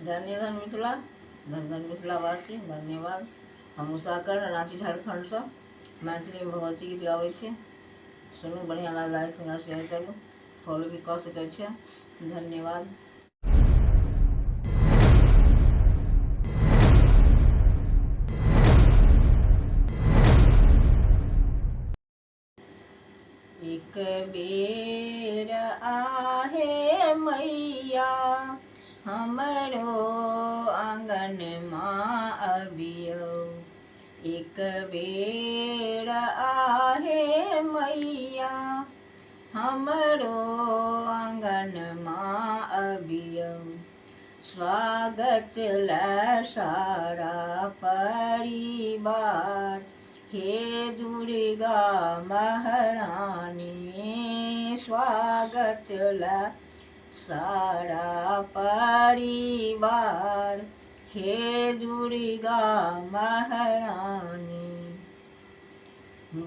धन्य धन मिथिला, धन धन मिथिलावासी, धन्यवाद। हम उषा कर्ण रांची झारखंड से मैथिली में भगवती गीत गाबै छी। सुनू, बढ़िया लागल लाइक शेयर करू, फॉलो भी कऽ सकै छियै। धन्यवाद। एक बेर आहे मैया हमरो आंगन माँ अबियो। एक बेर आहे मैया हमरो आंगन माँ अबियो। स्वागत ला सारा परिवार, हे दुर्गा महारानी। स्वागत ला सारा परिवार, हे दुर्गा महारानी।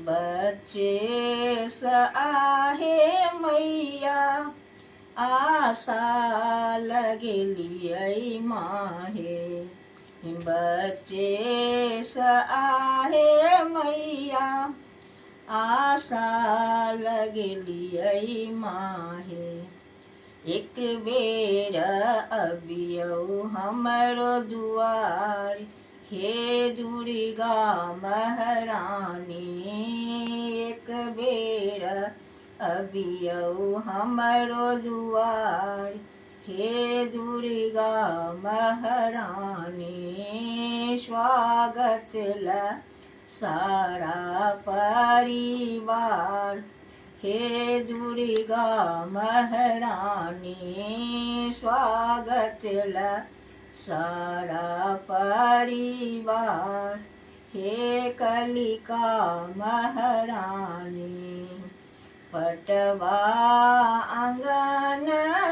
बच्चे स आहे मैया आशा लगलियै माहे। बच्चे स आहे मैया आशा लगलियै माहे। एक बेर अबियौ हमरो दुआर, हे दुर्गा महारानी। एक बेर अबियौ हमरो दुआर, हे दुर्गा महारानी। स्वागत ला सारा परिवार, हे दुर्गा महारानी। स्वागत ला सारा परिवार, हे कलिका महारानी। पटवा आंगन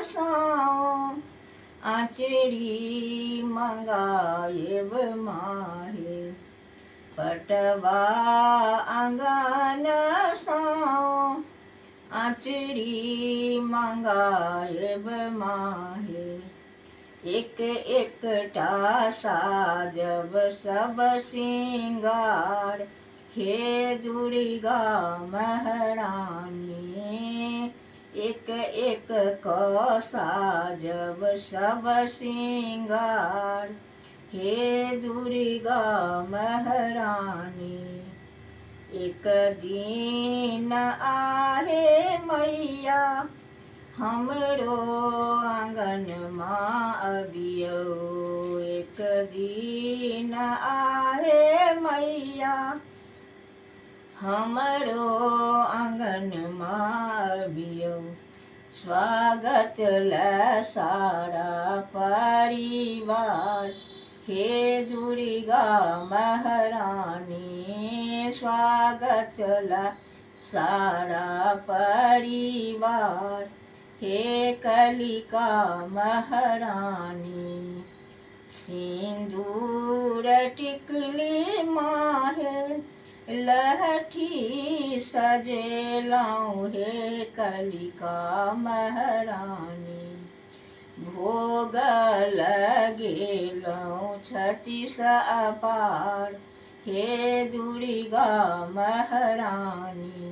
साओ आचरी मंगाएब माहे। पटवा आंगन साओ आचरी मंगाएब माहे। एक एकटा साजब सब सिंगार, हे दुर्गा महारानी। एक एक क साजब सब सिंगार, हे दुर्गा महारानी। एक दिन आहे मैया हमरो आंगन माँ अबियो। एक दिन आहे मैया हमरो आंगन माँ अबियो। स्वागत ला सारा परिवार, हे दुर्गा महारानी। स्वागत ला सारा परिवार, हे कलिका महारानी। सिंदूर टिकली माहे लहठी सजेलौं, हे कलिका महारानी। भोग लगेलौं 36 अपार, हे दुर्गा महारानी।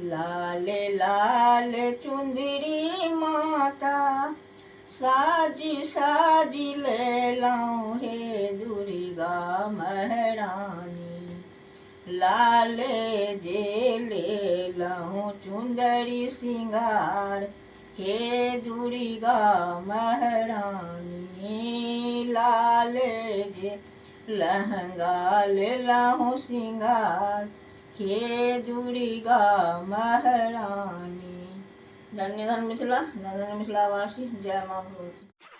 लाल लाल चुंदरी माता साजी साजी लेलौं, हे दुर्गा महारानी। लाल जे लेलौं चुंदरी सिंगार, हे दुर्गा महारानी। लाल जे लहंगा लेलौं सिंगार, हे दुर्गा महारानी। धन्य धन मिथिला, धन्य धन मिथिलावासी। जय माँ भगवती।